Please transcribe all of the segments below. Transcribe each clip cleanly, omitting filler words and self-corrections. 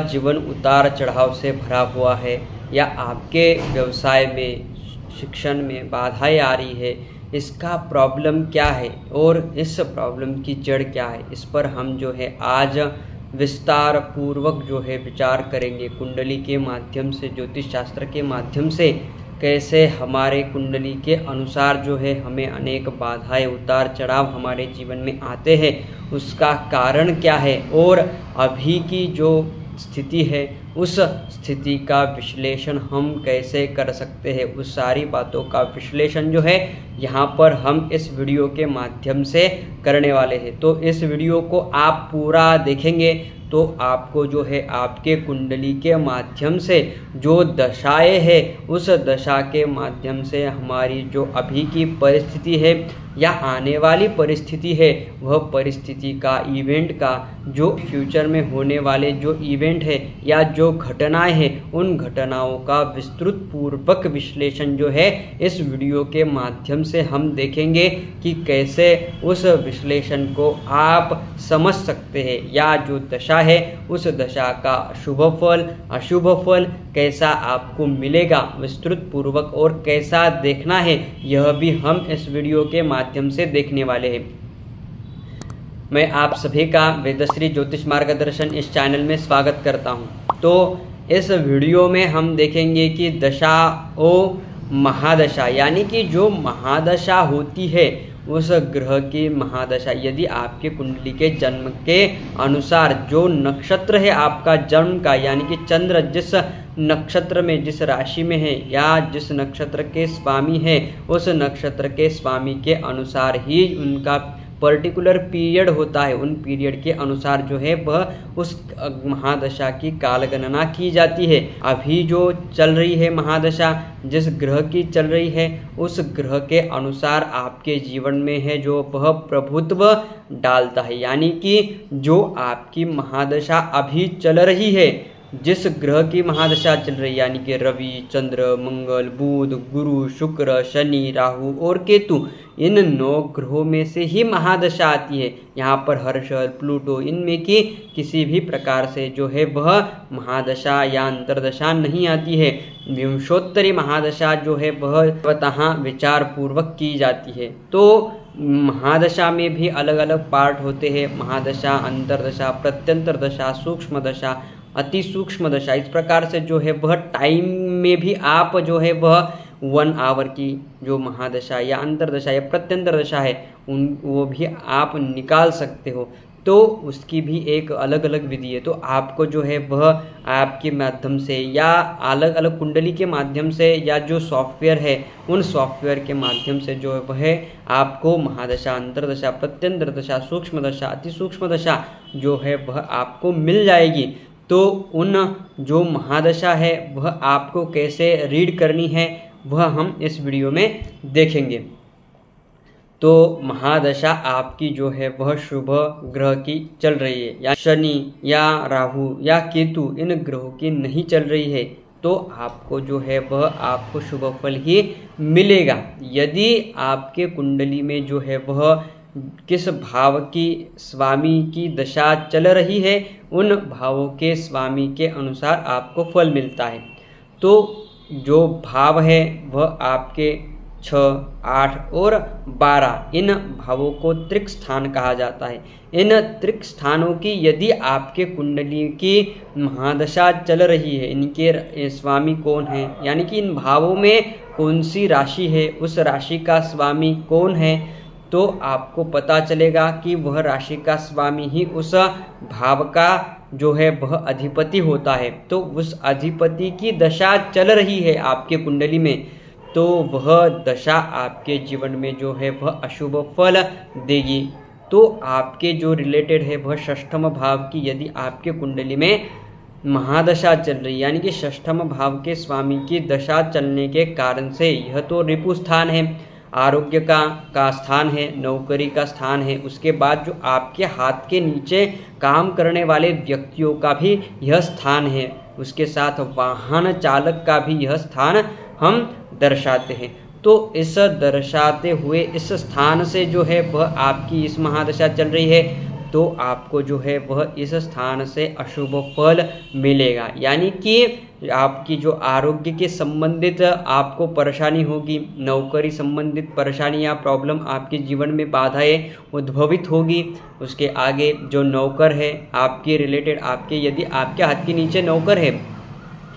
जीवन उतार चढ़ाव से भरा हुआ है या आपके व्यवसाय में, शिक्षण में बाधाएं आ रही है, इसका प्रॉब्लम क्या है और इस प्रॉब्लम की जड़ क्या है, इस पर हम जो है आज विस्तार पूर्वक जो है विचार करेंगे। कुंडली के माध्यम से, ज्योतिष शास्त्र के माध्यम से कैसे हमारे कुंडली के अनुसार जो है हमें अनेक बाधाएं, उतार चढ़ाव हमारे जीवन में आते हैं, उसका कारण क्या है और अभी की जो स्थिति है उस स्थिति का विश्लेषण हम कैसे कर सकते हैं, उस सारी बातों का विश्लेषण जो है यहाँ पर हम इस वीडियो के माध्यम से करने वाले हैं। तो इस वीडियो को आप पूरा देखेंगे तो आपको जो है आपके कुंडली के माध्यम से जो दशाएं हैं, उस दशा के माध्यम से हमारी जो अभी की परिस्थिति है या आने वाली परिस्थिति है, वह परिस्थिति का, इवेंट का, जो फ्यूचर में होने वाले जो इवेंट है या जो घटनाएं हैं, उन घटनाओं का विस्तृत पूर्वक विश्लेषण जो है इस वीडियो के माध्यम से हम देखेंगे कि कैसे उस विश्लेषण को आप समझ सकते हैं या जो दशा है उस दशा का शुभ फल, अशुभ फल कैसा आपको मिलेगा विस्तृत पूर्वक और कैसा देखना है, यह भी हम इस वीडियो के माध्यम से देखने वाले हैं। मैं आप सभी का वेदश्री ज्योतिष मार्गदर्शन इस चैनल में स्वागत करता हूं। तो इस वीडियो में हम देखेंगे कि दशा ओ महादशा, यानी कि जो महादशा होती है उस ग्रह की महादशा, यदि आपके कुंडली के जन्म के अनुसार जो नक्षत्र है आपका जन्म का, यानी कि चंद्र जिस नक्षत्र में, जिस राशि में है या जिस नक्षत्र के स्वामी है, उस नक्षत्र के स्वामी के अनुसार ही उनका पर्टिकुलर पीरियड होता है। उन पीरियड के अनुसार जो है वह उस महादशा की कालगणना की जाती है। अभी जो चल रही है महादशा, जिस ग्रह की चल रही है, उस ग्रह के अनुसार आपके जीवन में है जो वह प्रभुत्व डालता है। यानी कि जो आपकी महादशा अभी चल रही है, जिस ग्रह की महादशा चल रही है, यानी कि रवि, चंद्र, मंगल, बुध, गुरु, शुक्र, शनि, राहु और केतु, इन 9 ग्रहों में से ही महादशा आती है। यहाँ पर हर्षल, प्लूटो, इनमें की किसी भी प्रकार से जो है वह महादशा या अंतरदशा नहीं आती है। विंशोत्तरी महादशा जो है वह स्वतः विचार पूर्वक की जाती है। तो महादशा में भी अलग अलग पार्ट होते हैं, महादशा, अंतरदशा, प्रत्यंतर दशा, सूक्ष्म दशा, अति सूक्ष्म दशा। इस प्रकार से जो है वह टाइम में भी आप जो है वह 1 आवर की जो महादशा या अंतरदशा या प्रत्यंतर दशा है वो भी आप निकाल सकते हो। तो उसकी भी एक अलग अलग विधि है। तो आपको जो है वह आपके माध्यम से या अलग अलग कुंडली के माध्यम से या जो सॉफ्टवेयर है उन सॉफ्टवेयर के माध्यम से जो है वह आपको महादशा, अंतरदशा, प्रत्यंतर दशा, सूक्ष्म दशा, अति सूक्ष्म दशा जो है वह आपको मिल जाएगी। तो उन जो महादशा है वह आपको कैसे रीड करनी है वह हम इस वीडियो में देखेंगे। तो महादशा आपकी जो है वह शुभ ग्रह की चल रही है या शनि या राहु या केतु इन ग्रहों की नहीं चल रही है, तो आपको जो है वह आपको शुभ फल ही मिलेगा। यदि आपके कुंडली में जो है वह किस भाव की स्वामी की दशा चल रही है, उन भावों के स्वामी के अनुसार आपको फल मिलता है। तो जो भाव है वह आपके 6, 8 और 12 इन भावों को त्रिक स्थान कहा जाता है। इन त्रिक स्थानों की यदि आपके कुंडली की महादशा चल रही है, इनके स्वामी कौन है, यानी कि इन भावों में कौन सी राशि है, उस राशि का स्वामी कौन है, तो आपको पता चलेगा कि वह राशि का स्वामी ही उस भाव का जो है वह अधिपति होता है। तो उस अधिपति की दशा चल रही है आपके कुंडली में, तो वह दशा आपके जीवन में जो है वह अशुभ फल देगी। तो आपके जो रिलेटेड है वह षष्ठम भाव की यदि आपके कुंडली में महादशा चल रही, यानी कि षष्ठम भाव के स्वामी की दशा चलने के कारण से, यह तो रिपु स्थान है, आरोग्य का स्थान है, नौकरी का स्थान है, उसके बाद जो आपके हाथ के नीचे काम करने वाले व्यक्तियों का भी यह स्थान है, उसके साथ वाहन चालक का भी यह स्थान हम दर्शाते हैं। तो इस दर्शाते हुए इस स्थान से जो है वह आपकी इस महादशा चल रही है, तो आपको जो है वह इस स्थान से अशुभ फल मिलेगा। यानी कि आपकी जो आरोग्य के संबंधित आपको परेशानी होगी, नौकरी संबंधित परेशानी या प्रॉब्लम आपके जीवन में बाधाएं उद्भवित होगी। उसके आगे जो नौकर है आपके रिलेटेड, आपके यदि आपके हाथ के नीचे नौकर है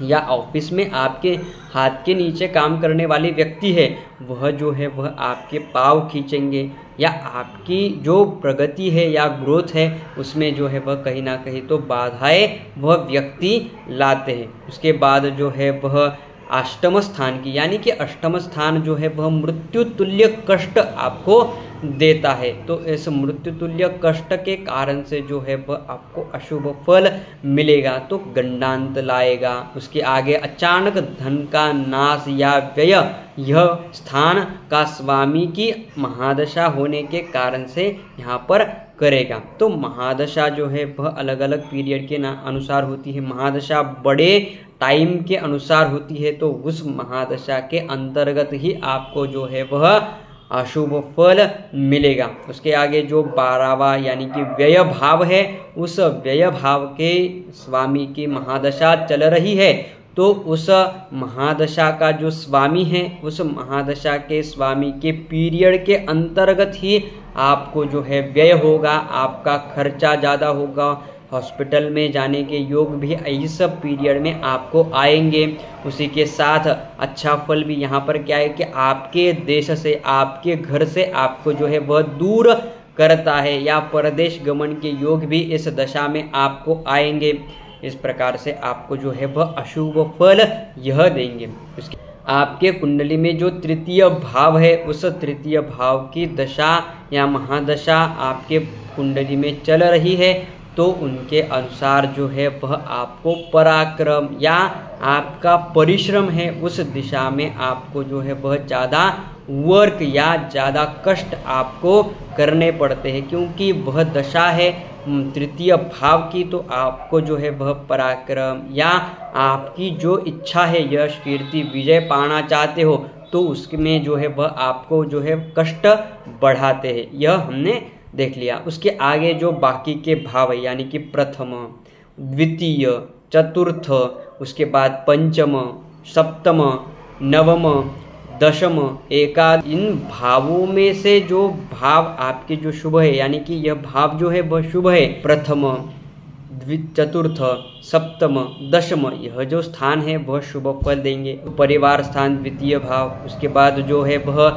या ऑफिस में आपके हाथ के नीचे काम करने वाले व्यक्ति है, वह जो है वह आपके पाँव खींचेंगे या आपकी जो प्रगति है या ग्रोथ है उसमें जो है वह कहीं ना कहीं तो बाधाएं वह व्यक्ति लाते हैं। उसके बाद जो है वह अष्टम स्थान की, यानी कि अष्टम स्थान जो है वह मृत्यु तुल्य कष्ट आपको देता है। तो इस मृत्यु तुल्य कष्ट के कारण से जो है वह आपको अशुभ फल मिलेगा, तो गंडांत लाएगा। उसके आगे अचानक धन का नाश या व्यय, यह स्थान का स्वामी की महादशा होने के कारण से यहाँ पर करेगा। तो महादशा जो है वह अलग अलग पीरियड के अनुसार होती है। महादशा बड़े टाइम के अनुसार होती है, तो उस महादशा के अंतर्गत ही आपको जो है वह अशुभ फल मिलेगा। उसके आगे जो 12वां यानी कि व्यय भाव है, उस व्यय भाव के स्वामी की महादशा चल रही है, तो उस महादशा का जो स्वामी है, उस महादशा के स्वामी के पीरियड के अंतर्गत ही आपको जो है व्यय होगा, आपका खर्चा ज़्यादा होगा, हॉस्पिटल में जाने के योग भी इस पीरियड में आपको आएंगे। उसी के साथ अच्छा फल भी यहाँ पर क्या है कि आपके देश से, आपके घर से आपको जो है वह दूर करता है, या परदेश गमन के योग भी इस दशा में आपको आएंगे। इस प्रकार से आपको जो है वह अशुभ फल यह देंगे। आपके कुंडली में जो तृतीय भाव है, उस तृतीय भाव की दशा या महादशा आपके कुंडली में चल रही है, तो उनके अनुसार जो है वह आपको पराक्रम या आपका परिश्रम है उस दिशा में आपको जो है वह ज़्यादा वर्क या ज़्यादा कष्ट आपको करने पड़ते हैं, क्योंकि वह दशा है तृतीय भाव की। तो आपको जो है वह पराक्रम या आपकी जो इच्छा है, यश कीर्ति विजय पाना चाहते हो, तो उसमें जो है वह आपको जो है कष्ट बढ़ाते हैं। यह हमने देख लिया। उसके आगे जो बाकी के भाव है, यानी कि प्रथम, द्वितीय, चतुर्थ, उसके बाद पंचम, सप्तम, नवम, दशम, एकादश, इन भावों में से जो भाव आपके जो शुभ है, यानी कि यह भाव जो है वह शुभ है, प्रथम, चतुर्थ, सप्तम, दशम, यह जो स्थान है वह शुभ फल देंगे। परिवार स्थान द्वितीय भाव, उसके बाद जो है वह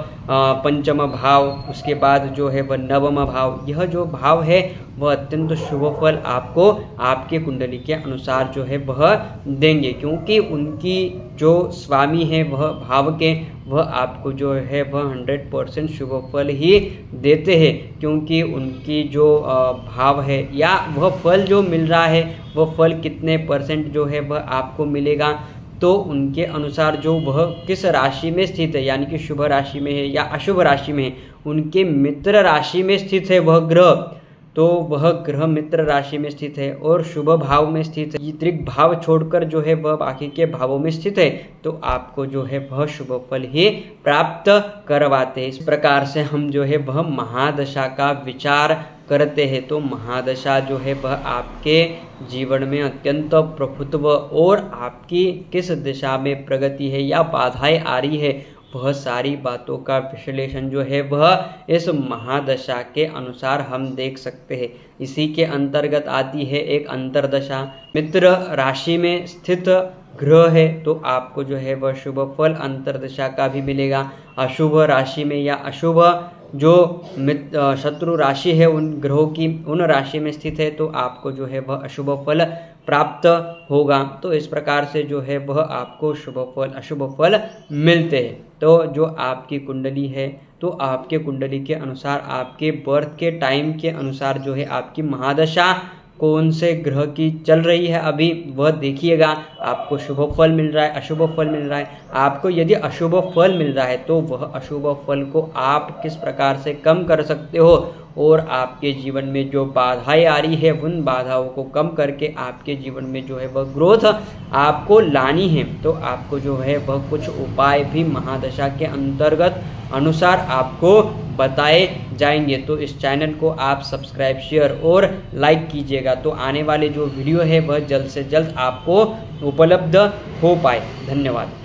पंचम भाव, उसके बाद जो है वह नवम भाव, यह जो भाव है वह अत्यंत शुभ फल आपको आपके कुंडली के अनुसार जो है वह देंगे, क्योंकि उनकी जो स्वामी है वह भाव के, वह आपको जो है वह 100% शुभ फल ही देते हैं, क्योंकि उनकी जो भाव है या वह फल जो मिल रहा है वह फल कितने % जो है वह आपको मिलेगा, तो उनके अनुसार जो वह किस राशि में स्थित है, यानी कि शुभ राशि में है या अशुभ राशि में है, उनके मित्र राशि में स्थित है वह ग्रह, तो वह ग्रह मित्र राशि में स्थित है और शुभ भाव में स्थित है, त्रिक भाव छोड़कर जो है वह बाकी के भावों में स्थित है, तो आपको जो है वह शुभ फल ही प्राप्त करवाते हैं। इस प्रकार से हम जो है वह महादशा का विचार करते हैं। तो महादशा जो है वह आपके जीवन में अत्यंत प्रभुत्व और आपकी किस दिशा में प्रगति है या बाधाएं आ रही है, वह सारी बातों का विश्लेषण जो है वह इस महादशा के अनुसार हम देख सकते हैं। इसी के अंतर्गत आती है एक अंतरदशा। मित्र राशि में स्थित ग्रह है तो आपको जो है वह शुभ फल अंतरदशा का भी मिलेगा। अशुभ राशि में या अशुभ जो शत्रु राशि है उन ग्रहों की उन राशि में स्थित है तो आपको जो है वह अशुभ फल प्राप्त होगा। तो इस प्रकार से जो है वह आपको शुभ फल अशुभ फल मिलते हैं। तो जो आपकी कुंडली है तो आपके कुंडली के अनुसार आपके बर्थ के टाइम के अनुसार जो है आपकी महादशा कौन से ग्रह की चल रही है अभी वह देखिएगा। आपको शुभ फल मिल रहा है, अशुभ फल मिल रहा है। आपको यदि अशुभ फल मिल रहा है तो वह अशुभ फल को आप किस प्रकार से कम कर सकते हो और आपके जीवन में जो बाधाएं आ रही है उन बाधाओं को कम करके आपके जीवन में जो है वह ग्रोथ आपको लानी है, तो आपको जो है वह कुछ उपाय भी महादशा के अंतर्गत अनुसार आपको बताए जाएंगे। तो इस चैनल को आप सब्सक्राइब, शेयर और लाइक कीजिएगा, तो आने वाले जो वीडियो है वह जल्द से जल्द आपको उपलब्ध हो पाए। धन्यवाद।